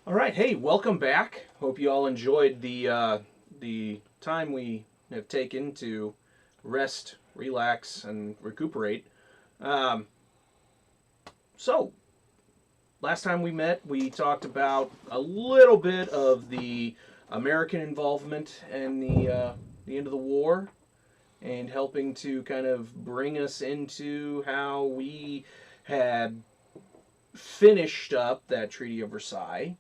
All right, hey, welcome back. Hope you all enjoyed the time we have taken to rest, relax, and recuperate. Um, so, last time we met, we talked about a little bit of the American involvement and the end of the war, and helping to kind of bring us into how we had finished up that Treaty of Versailles,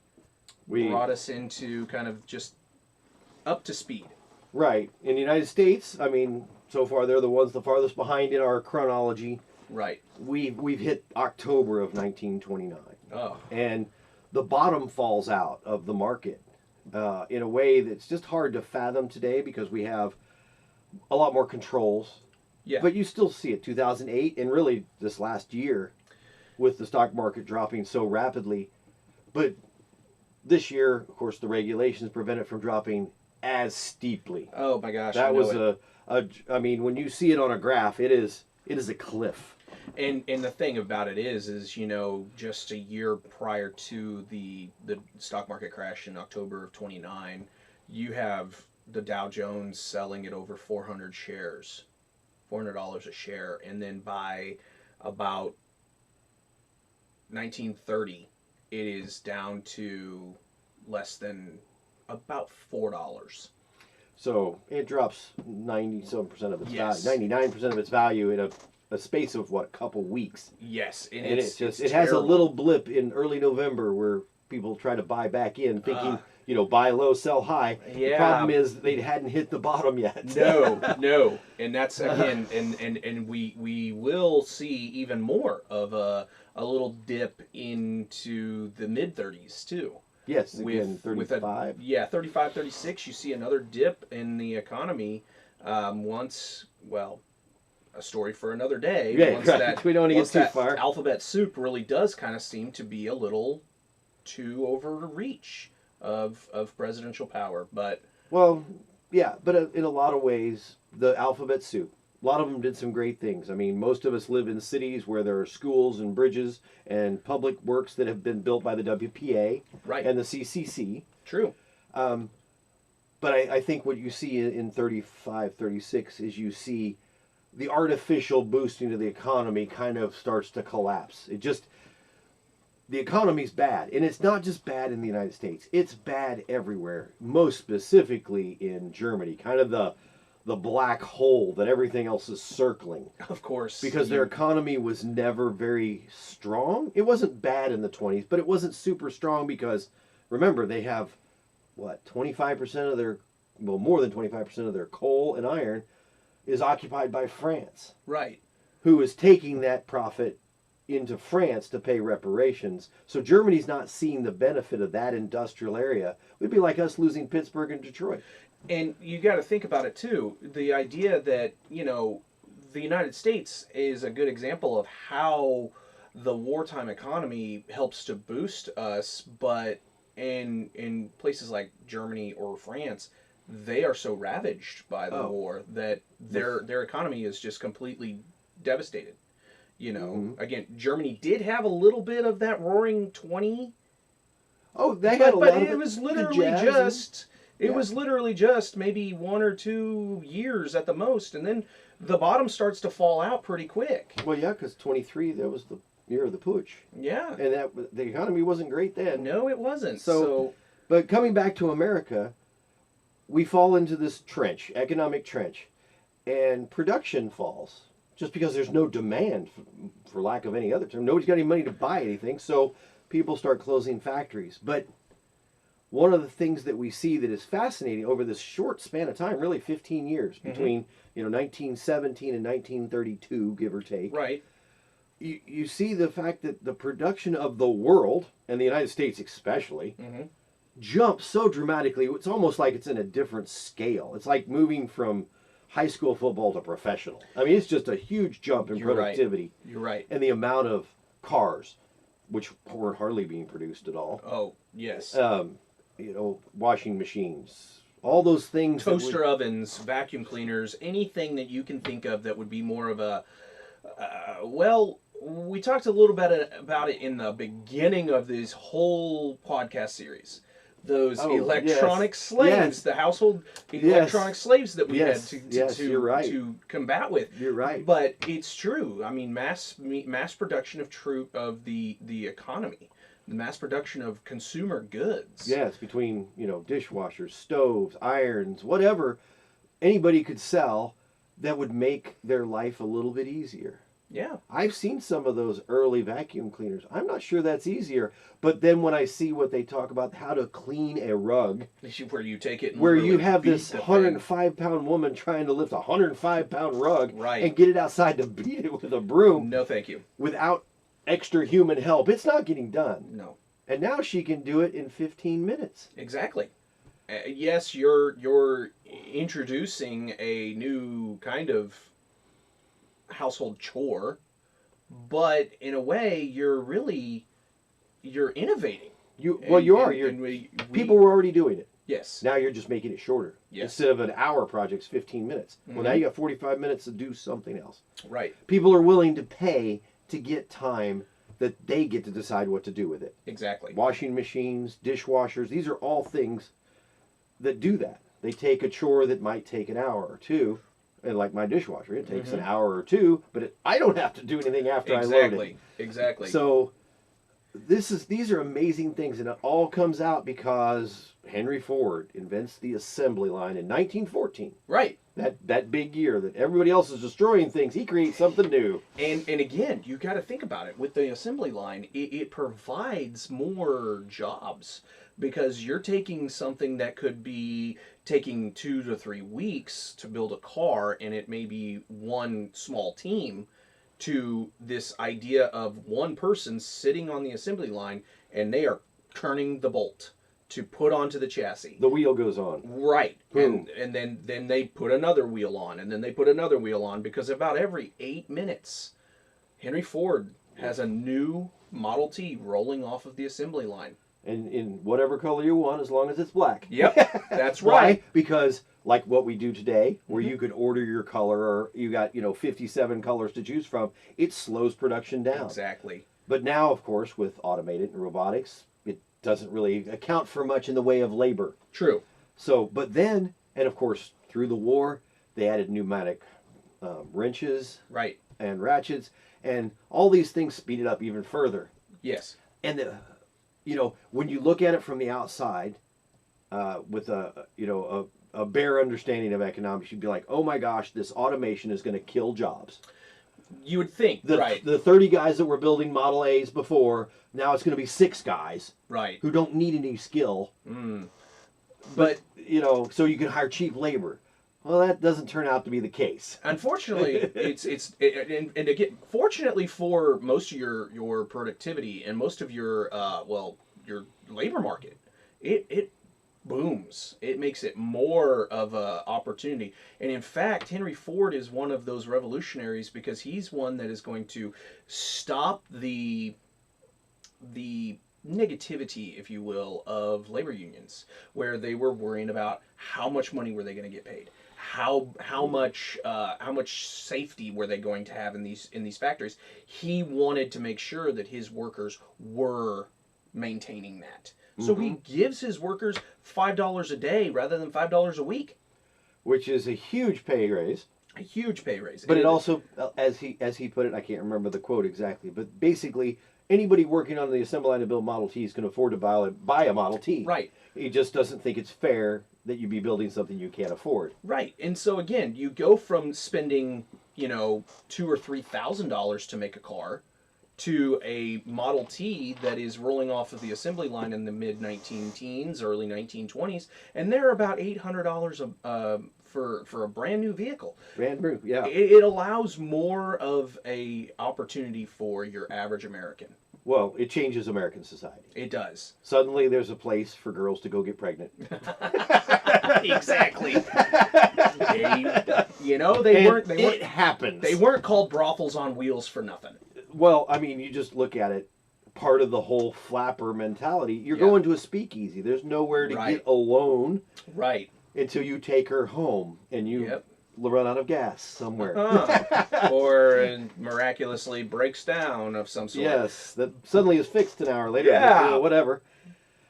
We brought us into kind of just up to speed. Right. In the United States, I mean, so far they're the ones the farthest behind in our chronology. Right. We've hit October of 1929, Oh. and the bottom falls out of the market in a way that's just hard to fathom today because we have a lot more controls. Yeah. But you still see it 2008 and really this last year with the stock market dropping so rapidly. But this year, of course, the regulations prevent it from dropping as steeply. Oh my gosh. That I was know it. I mean, when you see it on a graph, it is a cliff. And the thing about it is just a year prior to the stock market crash in October of 29, you have the Dow Jones selling at over 400 shares, $400 a share, and then by about 1930, it is down to less than about $4. So it drops 90-some% of its Yes. value, 99% of its value in a space of what, a couple weeks. Yes, and And it's it has a terrible. little blip in early November where people try to buy back in, thinking, buy low, sell high. Yeah. The problem is they hadn't hit the bottom yet. No, and that's again, and we will see even more of a little dip into the mid 30s too. Yes, again, 35. 35, 36. You see another dip in the economy once, well, a story for another day. Yeah, once right. that, We don't want to get once too that far. alphabet soup really does kind of seem to be a little too overreach of presidential power, but Well, yeah, but in a lot of ways, the alphabet soup, a lot of them did some great things. I mean, most of us live in cities where there are schools and bridges and public works that have been built by the WPA right, and the CCC. true. But I think what you see in 35, 36 is you see the artificial boosting to the economy kind of starts to collapse. The economy's bad, and it's not just bad in the United States. It's bad everywhere, most specifically in Germany, kind of the black hole that everything else is circling. Of course, Because their economy was never very strong. It wasn't bad in the 20s, but it wasn't super strong because, remember, they have, 25% of their, more than 25% of their coal and iron is occupied by France, right. who is taking that profit into France to pay reparations. So Germany's not seeing the benefit of that industrial area. It would be like us losing Pittsburgh and Detroit. And you got to think about it too. The idea that, the United States is a good example of how the wartime economy helps to boost us, but in places like Germany or France, they are so ravaged by the war that their economy is just completely devastated. Again, Germany did have a little bit of that Roaring 20. Oh, they had a lot of it. It was literally was literally just maybe 1 or 2 years at the most, and then the bottom starts to fall out pretty quick. Well, yeah, because 23, that was the year of the putsch. Yeah. And the economy wasn't great then. No, it wasn't. But coming back to America, we fall into this trench, economic trench, and production falls. Just because there's no demand, for lack of any other term. Nobody's got any money to buy anything, so people start closing factories. But one of the things that we see that is fascinating over this short span of time, really 15 years, between 1917 and 1932, give or take. Right. You see the fact that the production of the world, and the United States especially, jumps so dramatically. It's almost like it's in a different scale. It's like moving from high school football to professional. I mean, it's just a huge jump in productivity. Right. You're right. And the amount of cars, which weren't hardly being produced at all. Oh, yes. Washing machines, all those things. Toaster ovens, vacuum cleaners, anything that you can think of that would be more of a, we talked a little bit about it in the beginning of this whole podcast series. Those Oh, electronic yes. slaves, Yes. the household Yes. electronic slaves that we Yes. had Yes, you're right. to combat with. You're right. But it's true. I mean, mass production of the economy, the mass production of consumer goods. Yes, between, dishwashers, stoves, irons, whatever anybody could sell that would make their life a little bit easier. Yeah. I've seen some of those early vacuum cleaners. I'm not sure that's easier, but then when I see what they talk about how to clean a rug, Where you take it and where you literally have beat this the thing. 105-pound woman trying to lift a 105-pound rug Right. and get it outside to beat it with a broom No, thank you. without extra human help, it's not getting done. No. And now she can do it in 15 minutes. Exactly. Yes, you're introducing a new kind of household chore, but in a way, you're innovating. You And- are. and we- People were already doing it. Yes. Now you're just making it shorter. Yes. Instead of an hour project's 15 minutes. Well, now Mhm. you got 45 minutes to do something else. Right. People are willing to pay to get time that they get to decide what to do with it. Exactly. Washing machines, dishwashers, these are all things that do that. They take a chore that might take an hour or two, and like my dishwasher, it takes an hour or two, but I don't have to do anything after I load it. Exactly. Exactly. So these are amazing things, and it all comes out because Henry Ford invents the assembly line in 1914. Right. That big year that everybody else is destroying things, he creates something new. And again, you got to think about it. With the assembly line, it provides more jobs because you're taking something that could be taking 2 to 3 weeks to build a car, and it may be one small team, to this idea of one person sitting on the assembly line and they are turning the bolt to put onto the chassis. The wheel goes on. Right. Boom. And then they put another wheel on, and then they put another wheel on, because about every 8 minutes, Henry Ford has a new Model T rolling off of the assembly line. And in whatever color you want, as long as it's black. Yep, that's Why? right. Because like what we do today, where you could order your color, or you got 57 colors to choose from, it slows production down. Exactly. But now, of course, with automated and robotics, it doesn't really account for much in the way of labor. True. So, but then, and of course, through the war, they added pneumatic wrenches Right. and ratchets, and all these things speed it up even further. Yes. And when you look at it from the outside, with a bare understanding of economics, you'd be like, oh my gosh, this automation is going to kill jobs. You would think. Right. The 30 guys that were building Model A's before, now it's going to be 6 guys Right. who don't need any skill. But So you can hire cheap labor. Well, that doesn't turn out to be the case. unfortunately, and again, fortunately for most of your productivity and most of your your labor market, it booms. It makes it more of a opportunity. And in fact, Henry Ford is one of those revolutionaries, because he's one that is going to stop the negativity, if you will, of labor unions, where they were worrying about how much money were they going to get paid, how much safety were they going to have in these factories. He wanted to make sure that his workers were maintaining that. So he gives his workers $5 a day rather than $5 a week. Which is a huge pay raise. A huge pay raise. But it also, as he put it, I can't remember the quote exactly, but basically, anybody working on the assembly line to build Model Ts can afford to buy a Model T. Right. He just doesn't think it's fair that you be building something you can't afford. Right. And so again, you go from spending, $2,000 or $3,000 to make a car, to a Model T that is rolling off of the assembly line in the mid-19 teens, early 1920s, and they're about $800 for a brand new vehicle. Brand new, yeah. It allows more of a opportunity for your average American. Well, it changes American society. It does. Suddenly, there's a place for girls to go get pregnant. Exactly. It happens. They weren't called brothels on wheels for nothing. Well, I mean, you just look at it. Part of the whole flapper mentality. You're going to a speakeasy. There's nowhere to get alone. Right. Until you take her home, and you run out of gas somewhere. Or miraculously breaks down of some sort. Yes, that suddenly is fixed an hour later. Yeah. Whatever.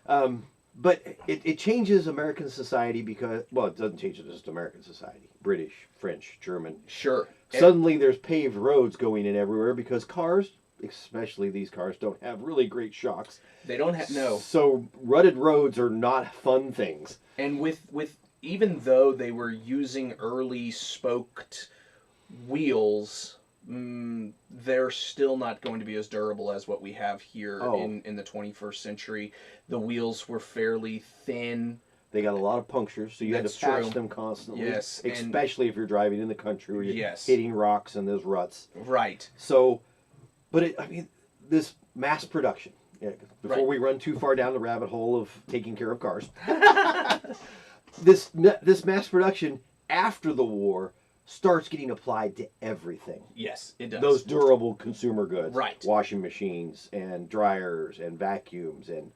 But it changes American society because, well, it doesn't change just American society. British, French, German. Sure. Suddenly there's paved roads going in everywhere because cars, especially these cars, don't have really great shocks. They don't have, no. So rutted roads are not fun things. And with even though they were using early spoked wheels, they're still not going to be as durable as what we have here in the 21st century. The wheels were fairly thin. They got a lot of punctures, so you had to patch them constantly. Yes. Especially if you're driving in the country where you're yes. hitting rocks and those ruts. Right. So, but this mass production, before right. we run too far down the rabbit hole of taking care of cars, this mass production after the war starts getting applied to everything. Yes, it does. Those durable consumer goods. Right. Washing machines and dryers and vacuums and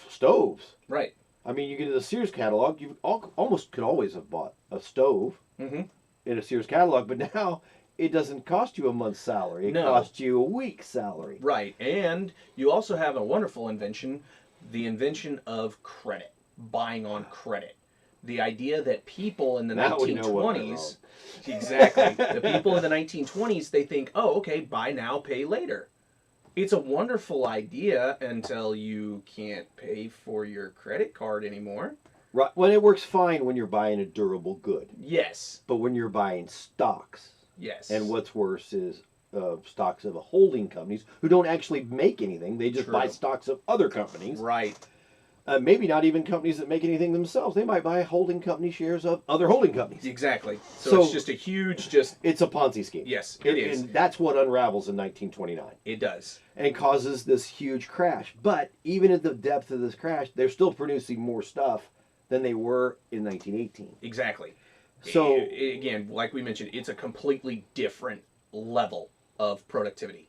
stoves. Right. I mean, you get to the Sears catalog, you almost could always have bought a stove in a Sears catalog, but now it doesn't cost you a month's salary. It costs you a week's salary. Right. And you also have a wonderful invention, the invention of credit, buying on credit. The idea that people in the 1920s, exactly, the people in the 1920s, they think, oh, okay, buy now, pay later. It's a wonderful idea until you can't pay for your credit card anymore. Right. Well, it works fine when you're buying a durable good. Yes. But when you're buying stocks. Yes. And what's worse is stocks of holding companies who don't actually make anything. They just buy stocks of other companies. Right. Maybe not even companies that make anything themselves. They might buy holding company shares of other holding companies. Exactly. So it's just a huge, it's a Ponzi scheme. Yes, it is. And that's what unravels in 1929. It does. And causes this huge crash. But even at the depth of this crash, they're still producing more stuff than they were in 1918. Exactly. So again, like we mentioned, it's a completely different level of productivity.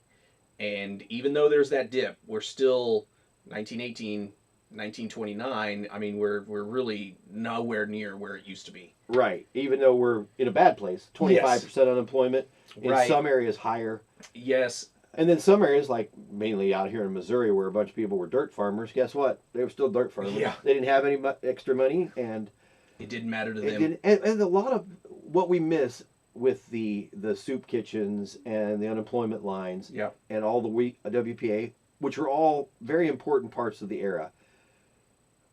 And even though there's that dip, we're still 1918, 1929, I mean, we're really nowhere near where it used to be. Right. Even though we're in a bad place, 25% unemployment, in some areas higher. Yes. And then some areas, like mainly out here in Missouri, where a bunch of people were dirt farmers, guess what? They were still dirt farmers. Yeah. They didn't have any extra money, and it didn't matter to them. And a lot of what we miss with the soup kitchens and the unemployment lines and all the WPA, which are all very important parts of the era,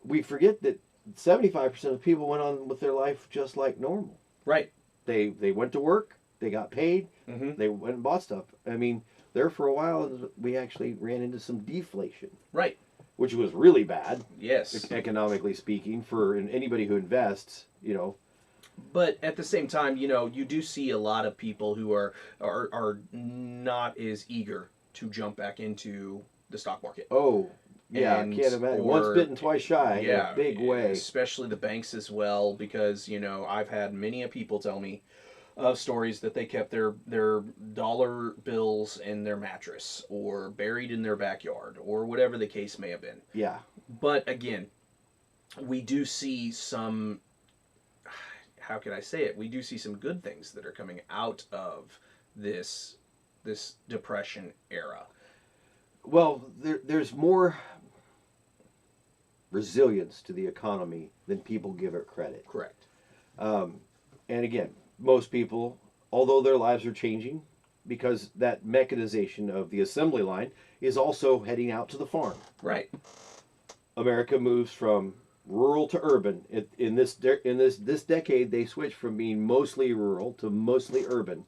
we forget that 75% of people went on with their life just like normal. Right. They went to work, they got paid, they went and bought stuff. I mean, there for a while, we actually ran into some deflation. Right. Which was really bad. Yes. Economically speaking, for anybody who invests, But at the same time, you do see a lot of people who are not as eager to jump back into the stock market. Oh, yeah, I can't imagine. Once bitten, twice shy in a big way. Especially the banks as well, because, I've had many people tell me of stories that they kept their dollar bills in their mattress or buried in their backyard or whatever the case may have been. Yeah. But again, we do see some, how can I say it? We do see some good things that are coming out of this Depression era. Well, there's more resilience to the economy than people give it credit. Correct. And again, most people, although their lives are changing, because that mechanization of the assembly line is also heading out to the farm. Right. America moves from rural to urban. In this decade, they switched from being mostly rural to mostly urban.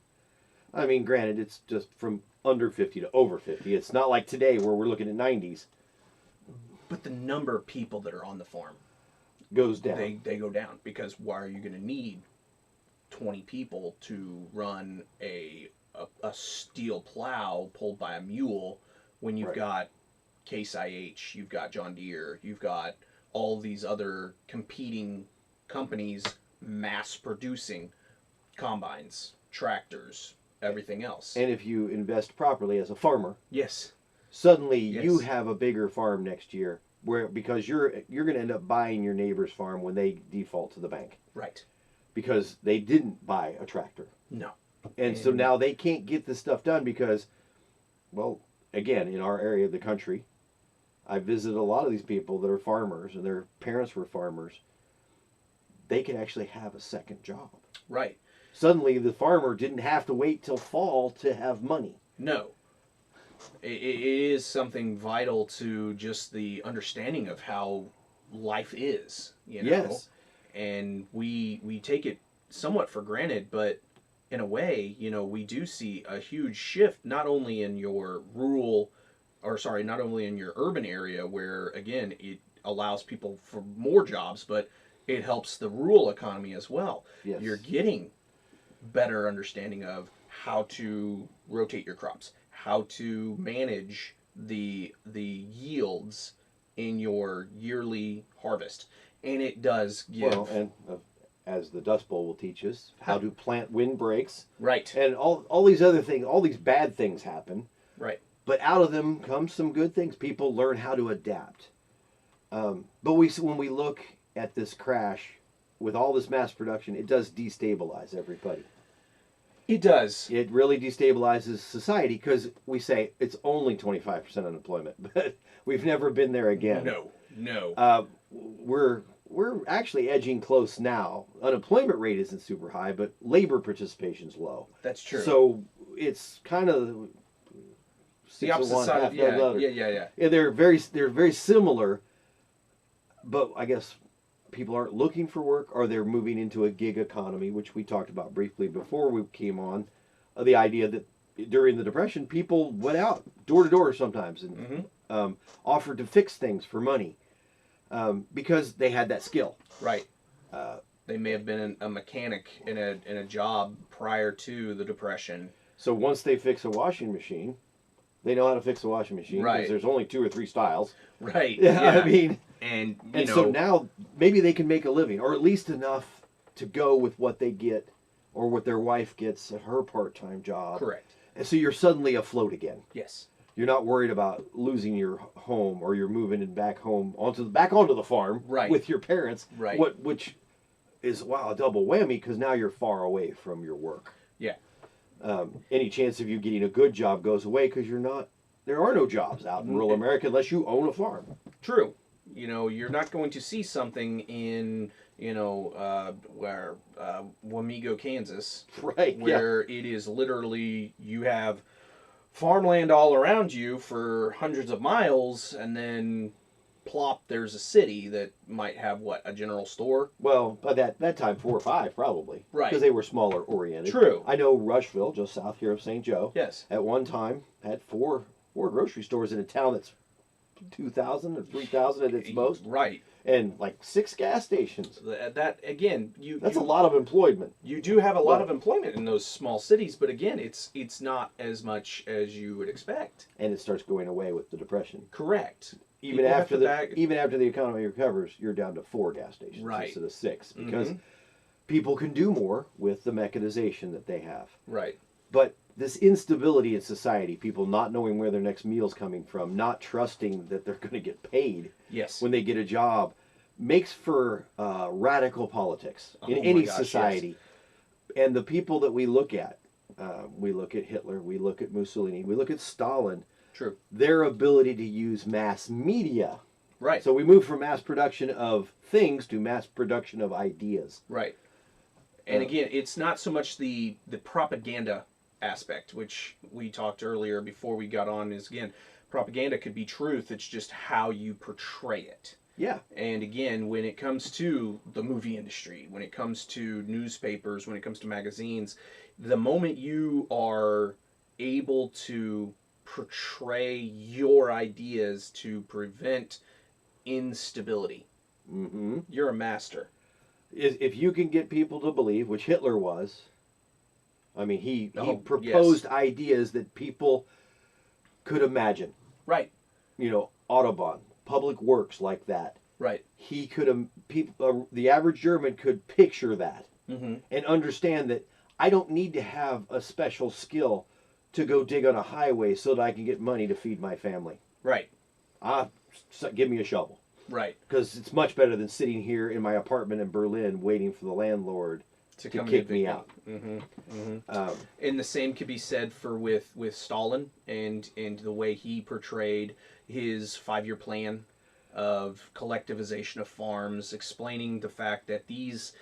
I mean, granted, it's just from under 50 to over 50. It's not like today where we're looking at 90s. But the number of people that are on the farm goes down. They go down, because why are you going to need 20 people to run a steel plow pulled by a mule when you've got Case IH, you've got John Deere, you've got all these other competing companies mass producing combines, tractors, everything else. And if you invest properly as a farmer, yes, suddenly you have a bigger farm next year, because you're going to end up buying your neighbor's farm when they default to the bank. Right. because they didn't buy a tractor. No. And so now they can't get this stuff done because, well, again, in our area of the country, I visited a lot of these people that are farmers and their parents were farmers. They could actually have a second job. Right. Suddenly, the farmer didn't have to wait till fall to have money. No. It is something vital to just the understanding of how life is, you know. Yes. And we take it somewhat for granted, but in a way, you know, we do see a huge shift not only in your not only in your urban area where again it allows people for more jobs, but it helps the rural economy as well. Yes. You're getting better understanding of how to rotate your crops, how to manage the yields in your yearly harvest, and it does give as the Dust Bowl will teach us, how to plant windbreaks. Right. And all these other things, all these bad things happen. Right. But out of them comes some good things. People learn how to adapt. But when we look at this crash with all this mass production, it does destabilize everybody. It does. It really destabilizes society because we say it's only 25% unemployment, but we've never been there again. No. We're actually edging close now. Unemployment rate isn't super high, but labor participation's low. That's true. So it's kind of the opposite side of yeah. They're very similar, but I guess people aren't looking for work, or they're moving into a gig economy, which we talked about briefly before we came on. The idea that during the Depression, people went out door to door sometimes and offered to fix things for money because they had that skill. Right. They may have been a mechanic in a job prior to the Depression. So once they fix a washing machine, they know how to fix a washing machine because there's only 2 or 3 styles. Right. Yeah. I mean, and so now maybe they can make a living, or at least enough to go with what they get or what their wife gets at her part-time job. Correct. And so you're suddenly afloat again. Yes. You're not worried about losing your home, or you're moving back home back onto the farm with your parents. Right. Which is a double whammy because now you're far away from your work. Yeah. Any chance of you getting a good job goes away because there are no jobs out in rural America unless you own a farm. True. You know, you're not going to see something in, Wamego, Kansas, right? Where it is literally you have farmland all around you for hundreds of miles, and then plop, there's a city that might have a general store. Well, by that time, 4 or 5 probably, right? Because they were smaller oriented. True. I know Rushville, just south here of St. Joe. Yes. At one time, had four grocery stores in a town that's 2,000 or 3,000 at its most. Right. And like 6 gas stations. That again, that's a lot of employment. You do have a lot of employment in those small cities, but again, it's not as much as you would expect. And it starts going away with the Depression. Correct. Even after the economy recovers, you're down to 4 gas stations instead of 6 because people can do more with the mechanization that they have. Right. But this instability in society, people not knowing where their next meal's coming from, not trusting that they're going to get paid when they get a job, makes for radical politics in any society. Yes. And the people that we look at Hitler, we look at Mussolini, we look at Stalin. True. Their ability to use mass media. Right. So we move from mass production of things to mass production of ideas. Right. And again, it's not so much the propaganda aspect, which we talked earlier before we got on, is again, propaganda could be truth, it's just how you portray it. Yeah. And again, when it comes to the movie industry, when it comes to newspapers, when it comes to magazines, the moment you are able to portray your ideas to prevent instability, you're a master. If you can get people to believe, which Hitler was, I mean, he proposed ideas that people could imagine. Right. Autobahn, public works like that. Right. He could the average German could picture that and understand that I don't need to have a special skill to go dig on a highway so that I can get money to feed my family. Right. Give me a shovel. Right. Because it's much better than sitting here in my apartment in Berlin waiting for the landlord to to come kick me evict out. him. Hmm. Um, And the same could be said for with Stalin and the way he portrayed his 5-year plan of collectivization of farms, explaining the fact that these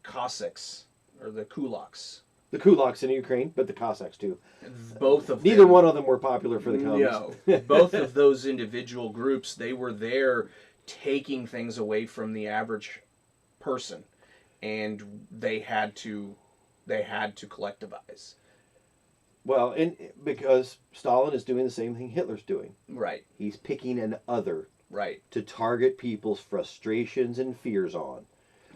Cossacks or the kulaks, the kulaks in Ukraine, but the Cossacks too. both of Neither them, one of them were popular for the commies. no, both of those individual groups, they were there taking things away from the average person, and they had to collectivize. Well, and because Stalin is doing the same thing Hitler's doing. Right, He's picking an other right. to target people's frustrations and fears on.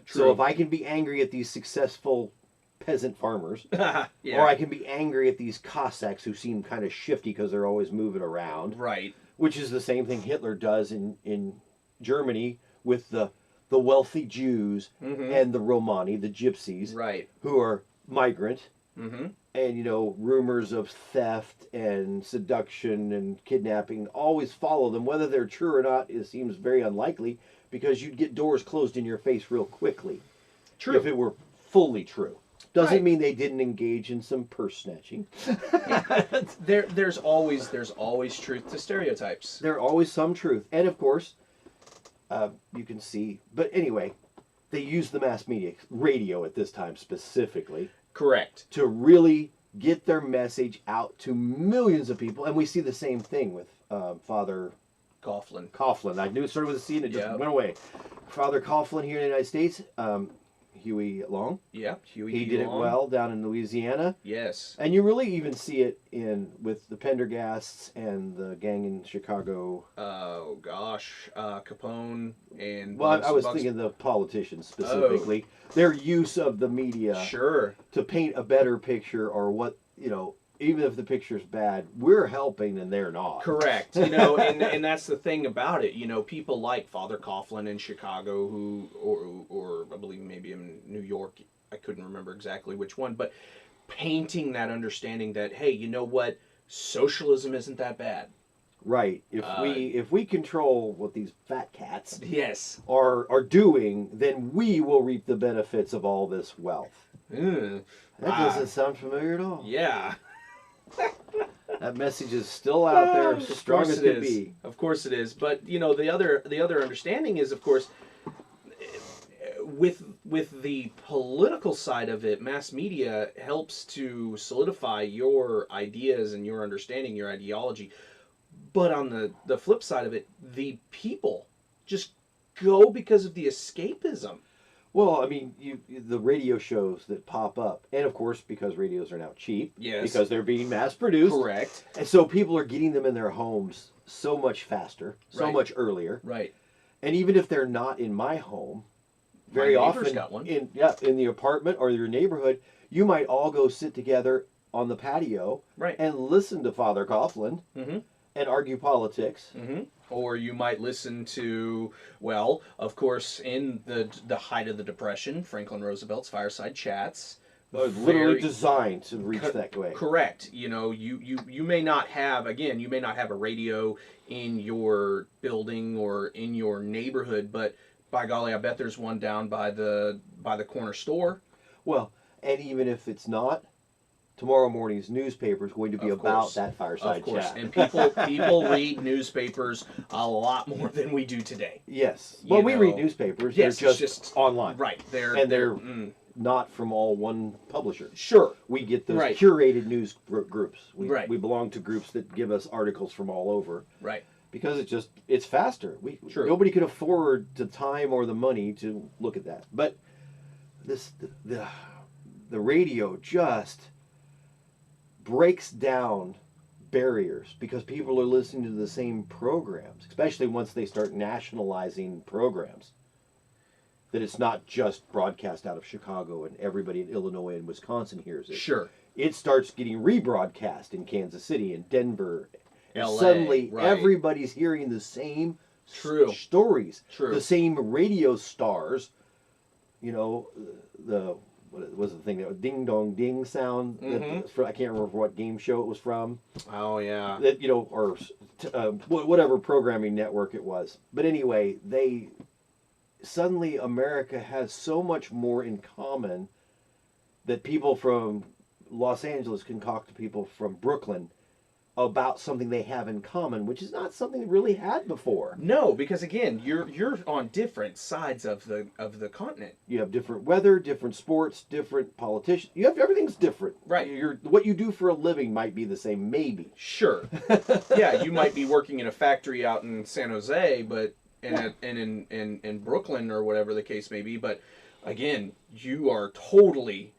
True. So if I can be angry at these successful peasant farmers, Yeah. or I can be angry at these Cossacks who seem kind of shifty because they're always moving around, Right. which is the same thing Hitler does in Germany with the wealthy Jews Mm-hmm. and the Romani, the gypsies, Right. who are migrant. Mm-hmm. And, you know, rumors of theft and seduction and kidnapping always follow them. Whether they're true or not, it seems very unlikely because you'd get doors closed in your face real quickly. True. If it were fully true. Doesn't Right. mean they didn't engage in some purse snatching. There's always truth to stereotypes. There's always some truth. And, of course, you can see. But anyway, they use the mass media, radio at this time specifically, Correct. to really get their message out to millions of people. And we see the same thing with Father Coughlin. Coughlin. I knew it started with a C and it just Yeah. went away. Father Coughlin here in the United States, Huey Long. Yeah. Huey He P. did it Long. well down in Louisiana. Yes. And you really even see it with the Pendergasts and the gang in Chicago. Oh gosh, Capone and Well, I was Bugs- thinking the politicians specifically. Their use of the media Sure. to paint a better picture, or what, you know, even if the picture's bad, we're helping and they're not. Correct. You know, and that's the thing about it. You know, people like Father Coughlin in Chicago, who, or I believe maybe in New York, I couldn't remember exactly which one, but painting that understanding that, hey, you know what, socialism isn't that bad. Right. If we control what these fat cats Yes. are doing, then we will reap the benefits of all this wealth. Mm. That doesn't sound familiar at all. Yeah. That message is still out there, Of strong course as it can is. be. Of course it is. But you know, the other understanding is, of course, with the political side of it, mass media helps to solidify your ideas and your understanding, your ideology. But on the flip side of it, the people just go because of the escapism. Well, I mean, the radio shows that pop up, and of course, because radios are now cheap, Yes. because they're being mass produced, Correct. and so people are getting them in their homes so much faster, so Right. much earlier. Right. And even if they're not in my home, My very neighbor's often got one. in the apartment or your neighborhood, you might all go sit together on the patio Right. and listen to Father Coughlin Mm-hmm. and argue politics. Mm-hmm. Or you might listen to, well, of course, in the height of the Depression, Franklin Roosevelt's Fireside Chats. Literally Very- designed to reach that way. Correct. You know, you may not have, again, you may not have a radio in your building or in your neighborhood, but by golly, I bet there's one down by the corner store. Well, and even if it's not, tomorrow morning's newspaper is going to be Of about course. that fireside Of course. chat. And people read newspapers a lot more than we do today. Yes. You Well, we read know, newspapers. yes, They're it's just online. Right. They're mm, not from all one publisher. sure. We get those Right. curated news groups. Right. We belong to groups that give us articles from all over Right. because it's faster. True. Nobody could afford the time or the money to look at that. But the radio just breaks down barriers because people are listening to the same programs, especially once they start nationalizing programs. That it's not just broadcast out of Chicago and everybody in Illinois and Wisconsin hears it. Sure. It starts getting rebroadcast in Kansas City and Denver. And LA, suddenly right. everybody's hearing the same True. stories. True. The same radio stars. You know, what was the thing that ding dong ding sound? Mhm. I can't remember what game show it was from. Oh yeah. That, you know, or whatever programming network it was. But anyway, suddenly America has so much more in common that people from Los Angeles can talk to people from Brooklyn about something they have in common, which is not something they really had before. No, because again, you're on different sides of the continent. You have different weather, different sports, different politicians. You have everything's different. Right. What you do for a living might be the same, maybe. Sure. Yeah, you might be working in a factory out in San Jose, but in Brooklyn or whatever the case may be. But again, you are totally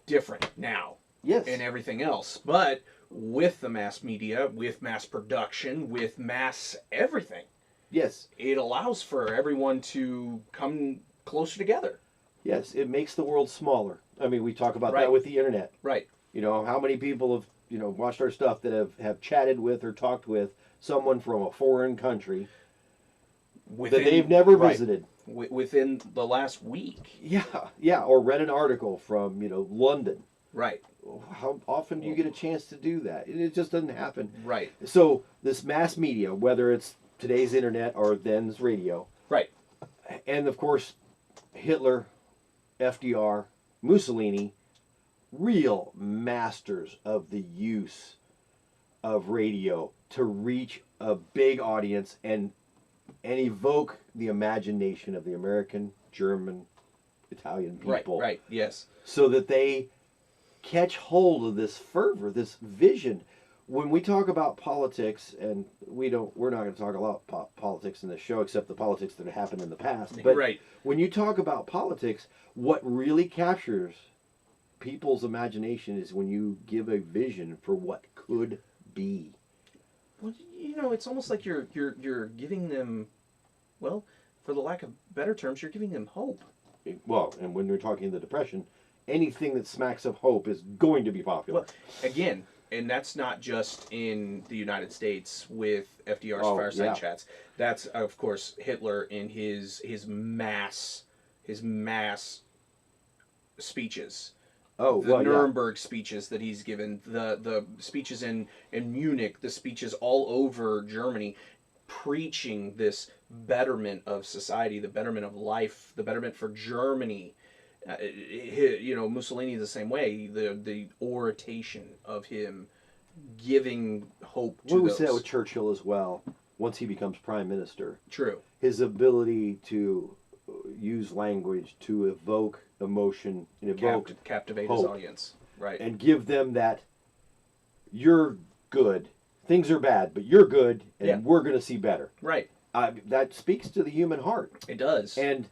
different now. Yes. And everything else, but with the mass media, with mass production, with mass everything. Yes. It allows for everyone to come closer together. Yes, it makes the world smaller. I mean, we talk about Right. that with the internet. Right. You know, how many people have, watched our stuff that have chatted with or talked with someone from a foreign country that they've never visited. Within the last week. Yeah, or read an article from, London. Right. How often do you get a chance to do that? It just doesn't happen. Right. So this mass media, whether it's today's internet or then's radio, right, and of course Hitler, FDR, Mussolini, real masters of the use of radio to reach a big audience and evoke the imagination of the American, German, Italian people. Right, yes. So that they catch hold of this fervor, this vision. When we talk about politics, and we're not going to talk a lot about politics in this show, except the politics that have happened in the past. But right. When you talk about politics, what really captures people's imagination is when you give a vision for what could be. Well, it's almost like you're giving them, well, for the lack of better terms, you're giving them hope. Well, and when we're talking the Depression, anything that smacks of hope is going to be popular. Well, again, and that's not just in the United States with FDR's fireside chats. That's, of course, Hitler in his mass speeches. The Nuremberg speeches that he's given, the speeches in Munich, the speeches all over Germany, preaching this betterment of society, the betterment of life, the betterment for Germany. Mussolini the same way. The oration of him giving hope to we those. say that with Churchill as well. Once he becomes prime minister, True. His ability to use language to evoke emotion and evoke captivate hope, his audience, right? and give them that you're good. Things are bad, but you're good, and we're going to see better. Right. That speaks to the human heart. It does. And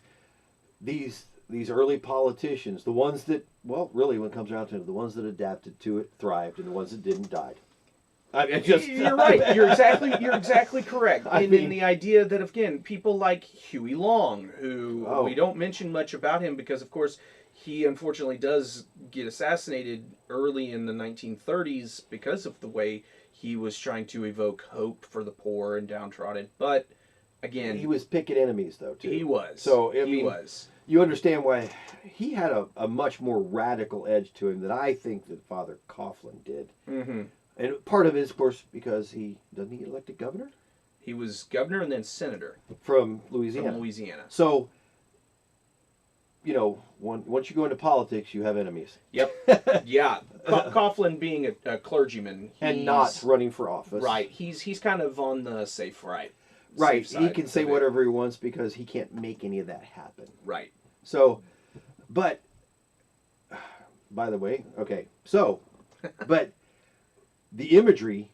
these early politicians, the ones that, well, really, when it comes around to it, the ones that adapted to it thrived, and the ones that didn't died. You're right. You're exactly correct. In the idea that, again, people like Huey Long, who we don't mention much about him because, of course, he unfortunately does get assassinated early in the 1930s because of the way he was trying to evoke hope for the poor and downtrodden. But again, he was picking enemies, though, too. He was. So he was. You understand why he had a much more radical edge to him than I think that Father Coughlin did. Mm-hmm. And part of it is, of course, because doesn't he get elected governor? He was governor and then senator. From Louisiana. So, once you go into politics, you have enemies. Yep. Yeah. Coughlin being a clergyman. And not running for office. Right. He's kind of on the safe right. Right. He can say whatever he wants because he can't make any of that happen. Right. So, but, by the way, okay. So, but the imagery,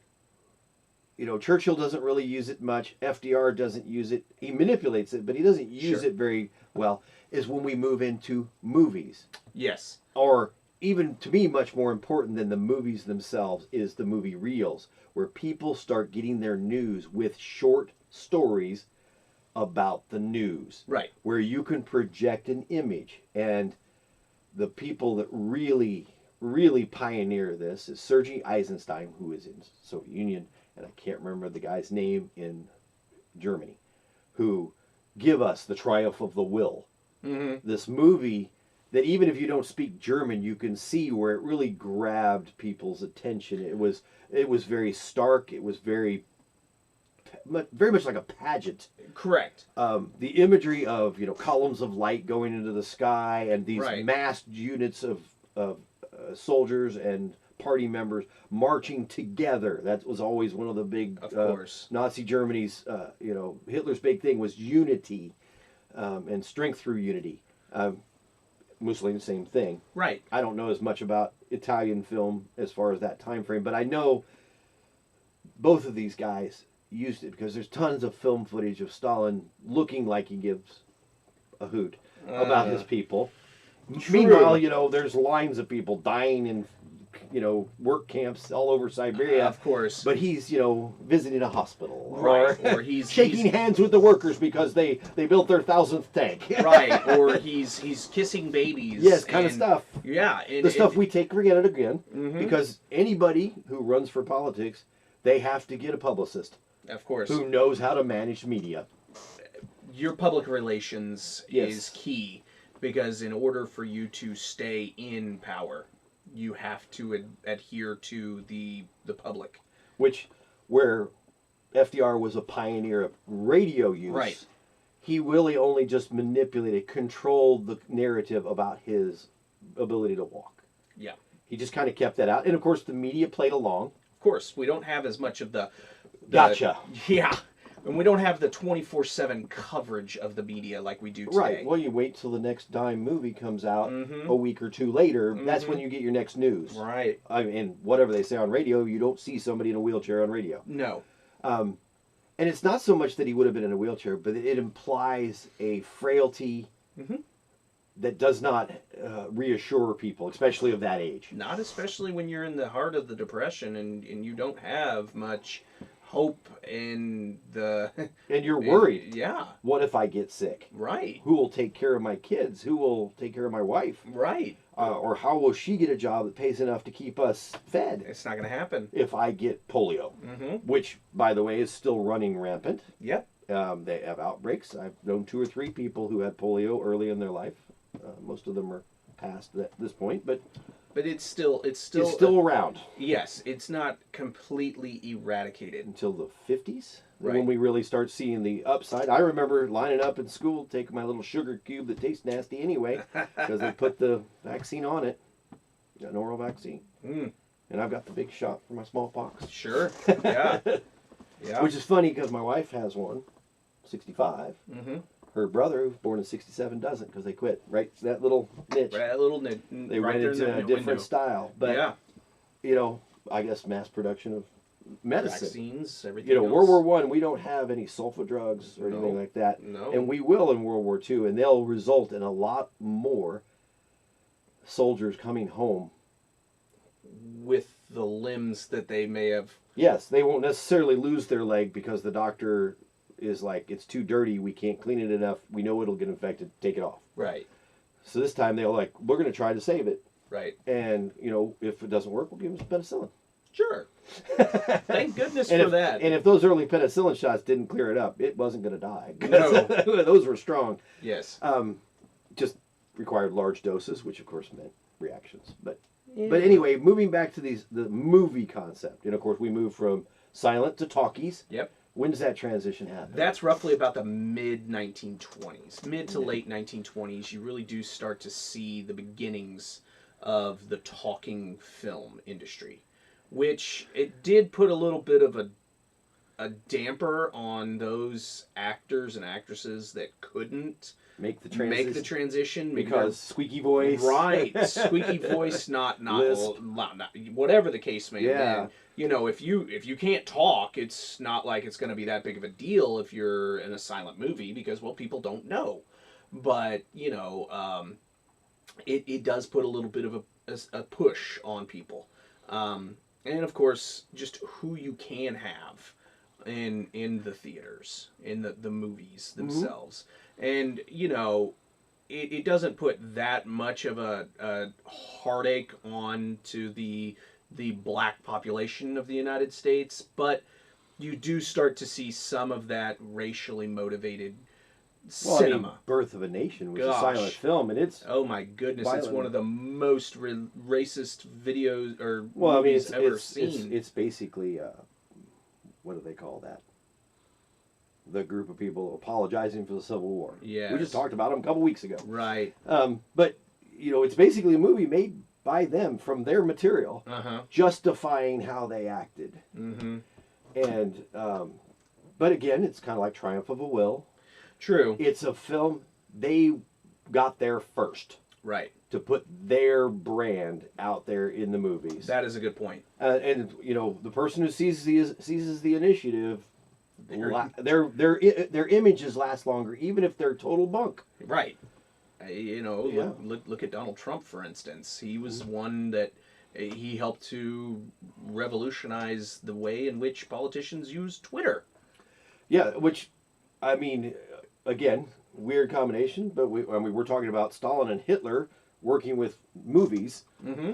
Churchill doesn't really use it much. FDR doesn't use it. He manipulates it, but he doesn't use it very well, is when we move into movies. Yes. Or even, to me, much more important than the movies themselves is the movie reels, where people start getting their news with short stories about the news. Right. Where you can project an image. And the people that really pioneer this is Sergei Eisenstein, who is in Soviet Union, and I can't remember the guy's name in Germany, who give us The Triumph of the Will. Mm-hmm. This movie that even if you don't speak German, you can see where it really grabbed people's attention. It was very stark. It was very very much like a pageant. Correct. The imagery of columns of light going into the sky and these Right. massed units of soldiers and party members marching together. That was always one of the big, Of course. Nazi Germany's, Hitler's big thing was unity and strength through unity. Mussolini, same thing. Right. I don't know as much about Italian film as far as that time frame, but I know both of these guys used it because there's tons of film footage of Stalin looking like he gives a hoot about his people. True. Meanwhile, there's lines of people dying in, work camps all over Siberia. Of course. But he's, visiting a hospital. Right. Or he's shaking hands with the workers because they built their 1,000th tank. Right. Or he's kissing babies. Yes, kind of stuff. Yeah. The stuff we take for granted again. Because anybody who runs for politics, they have to get a publicist. Of course. Who knows how to manage media. Your public relations Yes. is key, because in order for you to stay in power, you have to adhere to the public. Where FDR was a pioneer of radio use, Right. he really only just manipulated, controlled the narrative about his ability to walk. Yeah. He just kind of kept that out. And of course, the media played along. Of course, we don't have as much of the Gotcha. Yeah. And we don't have the 24/7 coverage of the media like we do today. Right. Well, you wait till the next dime movie comes out Mhm. a week or two later. That's when you get your next news. Right. I mean, whatever they say on radio, you don't see somebody in a wheelchair on radio. No. And it's not so much that he would have been in a wheelchair, but it implies a frailty that does not reassure people, especially of that age. Not especially when you're in the heart of the Depression and you don't have much hope in the... And you're worried. Yeah. What if I get sick? Right. Who will take care of my kids? Who will take care of my wife? Right. Or how will she get a job that pays enough to keep us fed It's not going to happen. if I get polio? Which, by the way, is still running rampant. Yep. They have outbreaks. I've known 2 or 3 people who had polio early in their life. Most of them are past this point, but it's still around. Yes, it's not completely eradicated. Until the 50s, Right. when we really start seeing the upside. I remember lining up in school, taking my little sugar cube that tastes nasty anyway, because they put the vaccine on it, an oral vaccine. And I've got the big shot for my smallpox. Sure. Yeah. Yeah. Which is funny because my wife has one, 65. Her brother, who's born in 67, doesn't, because they quit. Right, that little niche. Right, a little They right went there into in a the different window. style. But, Yeah. I guess mass production of medicine. Vaccines, everything else. World War One, we don't have any sulfa drugs or anything No. like that. No. And we will in World War II, and they'll result in a lot more soldiers coming home. With the limbs that they may have... Yes, they won't necessarily lose their leg because the doctor is like, it's too dirty, we can't clean it enough, we know it'll get infected, take it off. Right. So this time they're like, we're going to try to save it. Right. And, if it doesn't work, we'll give them some penicillin. Sure. Thank goodness And for if, that. And if those early penicillin shots didn't clear it up, it wasn't going to die. No. Those were strong. Yes. Just required large doses, which of course meant reactions. But Yeah. but anyway, moving back to the movie concept, and of course we move from silent to talkies. Yep. When does that transition happen? That's roughly about the mid-1920s. Mid to late 1920s, you really do start to see the beginnings of the talking film industry, which it did put a little bit of a damper on those actors and actresses that couldn't make the transition because squeaky voice, right? Squeaky voice, not whatever the case may have been. If you can't talk, it's not like it's going to be that big of a deal if you're in a silent movie because people don't know. But it does put a little bit of a push on people, and of course just who you can have in the theaters, in the movies themselves. And it doesn't put that much of a heartache on to the black population of the United States, but you do start to see some of that racially motivated cinema. Birth of a Nation was a Gosh. silent film, and it's Oh my goodness! It's one of the most racist videos or movies ever seen. It's basically what do they call that? the group of people apologizing for the Civil War. Yes. We just talked about them a couple weeks ago. Right. But, it's basically a movie made by them from their material, justifying how they acted. Mm-hmm. And, but again, it's kind of like Triumph of a Will. True. It's a film, they got there first. Right. To put their brand out there in the movies. That is a good point. And the person who seizes the initiative, their images last longer, even if they're total bunk. Right. Look at Donald Trump, for instance. He was one that he helped to revolutionize the way in which politicians use Twitter. Yeah, which, I mean, again, weird combination, but we're talking about Stalin and Hitler working with movies. Mm-hmm.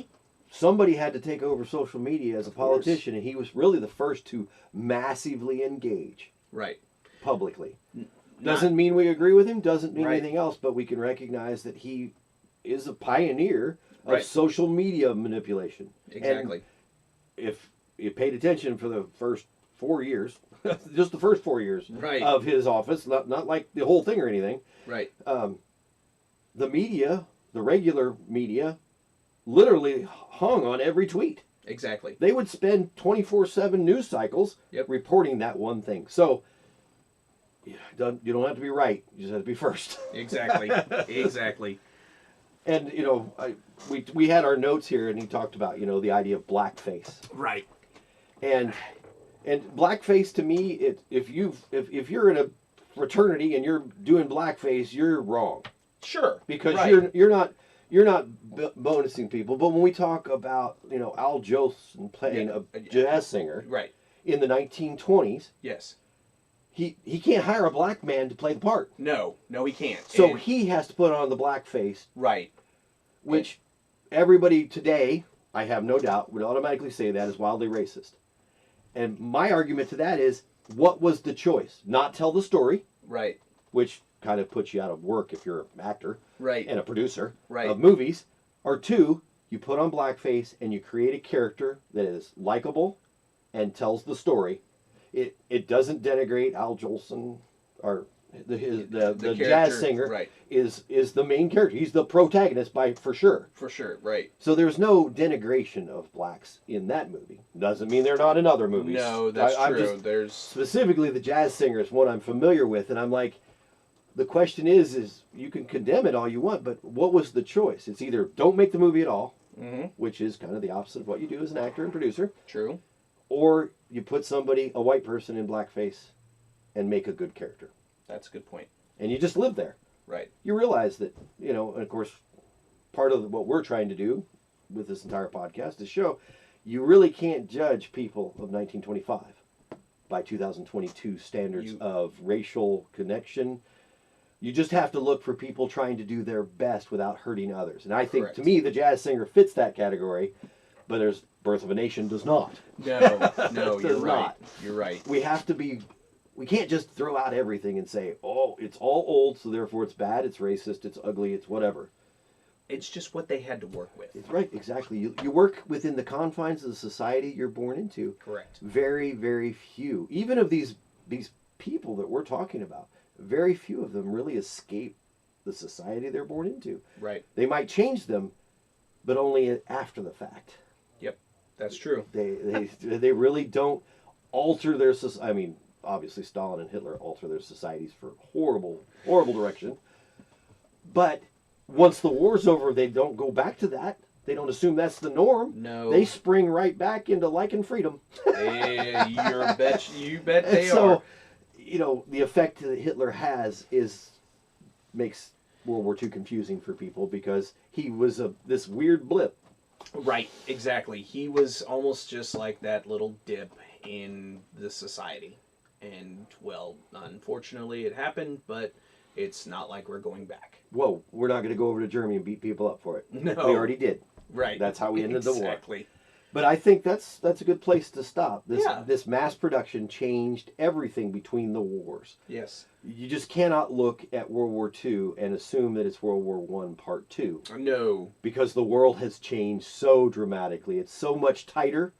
Somebody had to take over social media as a politician, and he was really the first to massively engage. Right. Publicly. Doesn't mean we agree with him, doesn't mean anything else, but we can recognize that he is a pioneer of social media manipulation. Exactly. And if you paid attention for the first 4 years, just the first 4 years of his office, not like the whole thing or anything. Right. The media, the regular media, literally hung on every tweet. Exactly. They would spend 24/7 news cycles reporting that one thing. So you don't have to be right. You just have to be first. Exactly. Exactly. And we had our notes here, and he talked about the idea of blackface. Right. And blackface to me, if you're in a fraternity and you're doing blackface, you're wrong. Sure. Because you're not bonusing people. But when we talk about Al Jolson playing a jazz singer, right, in the 1920s, yes, he can't hire a black man to play the part. No, he can't. So he has to put on the blackface, right, which everybody today, I have no doubt, would automatically say that is wildly racist. And my argument to that is, what was the choice? Not tell the story, right, which kind of puts you out of work if you're an actor, right, and a producer right, of movies. Or two, you put on blackface and you create a character that is likable and tells the story. It doesn't denigrate Al Jolson, or the jazz singer is the main character. He's the protagonist for sure. For sure, right. So there's no denigration of blacks in that movie. Doesn't mean they're not in other movies. No, that's true. There's specifically the jazz singer is one I'm familiar with, and I'm like, the question is you can condemn it all you want, but what was the choice? It's either don't make the movie at all, which is kind of the opposite of what you do as an actor and producer. True. Or you put a white person in blackface and make a good character. That's a good point. And you just live there. Right. You realize that, and of course, part of what we're trying to do with this entire podcast is show you really can't judge people of 1925 by 2022 standards of racial connection. You just have to look for people trying to do their best without hurting others. And I think, to me, the jazz singer fits that category, but there's Birth of a Nation does not. No, you're right. You're right. We can't just throw out everything and say, oh, it's all old, so therefore it's bad, it's racist, it's ugly, it's whatever. It's just what they had to work with. It's right, exactly. You work within the confines of the society you're born into. Correct. Very, very few. Even of these people that we're talking about, very few of them really escape the society they're born into. Right. They might change them, but only after the fact. Yep, that's true. They really don't alter their society. I mean, obviously Stalin and Hitler alter their societies for horrible, horrible direction. But once the war's over, they don't go back to that. They don't assume that's the norm. No. They spring right back into liking freedom. You bet they are. The effect that Hitler has makes World War II confusing for people because he was this weird blip. Right, exactly. He was almost just like that little dip in the society. And, well, unfortunately it happened, but it's not like we're going back. Whoa, we're not going to go over to Germany and beat people up for it. No. We already did. Right. That's how we ended the war. Exactly. But I think that's a good place to stop. This mass production changed everything between the wars. Yes. You just cannot look at World War II and assume that it's World War I Part 2. No. Because the world has changed so dramatically. It's so much tighter.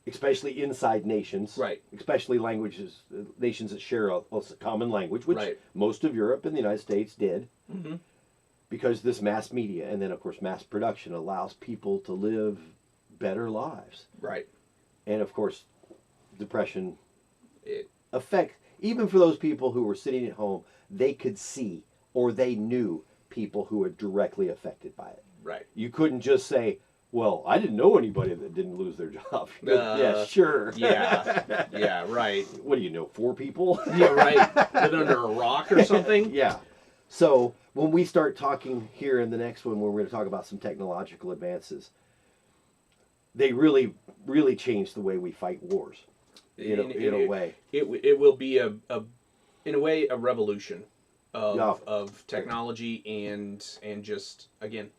especially inside nations, Right. especially nations that share a common language, which Right. most of Europe and the United States did, Mm-hmm. because this mass media and then, of course, mass production allows people to live better lives. Right. And, of course, depression It, affect, even for those people who were sitting at home, they could see or they knew people who were directly affected by it. right. You couldn't just say, well, I didn't know anybody that didn't lose their job. Yeah, sure. Yeah. Yeah, right. What do you know, 4 people? Yeah, right. Living under a rock or something? Yeah. So when we start talking here in the next one, when we're going to talk about some technological advances, they really, really change the way we fight wars. In a way. It will be in a way, a revolution of, Yeah. of technology and just, again,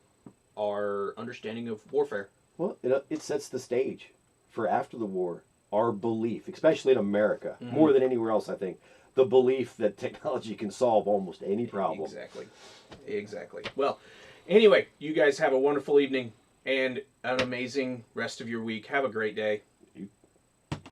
our understanding of warfare. Well, it sets the stage for after the war. Our belief, especially in America, more than anywhere else, I think, the belief that technology can solve almost any problem. Exactly. Exactly. Well, anyway, you guys have a wonderful evening and an amazing rest of your week. Have a great day.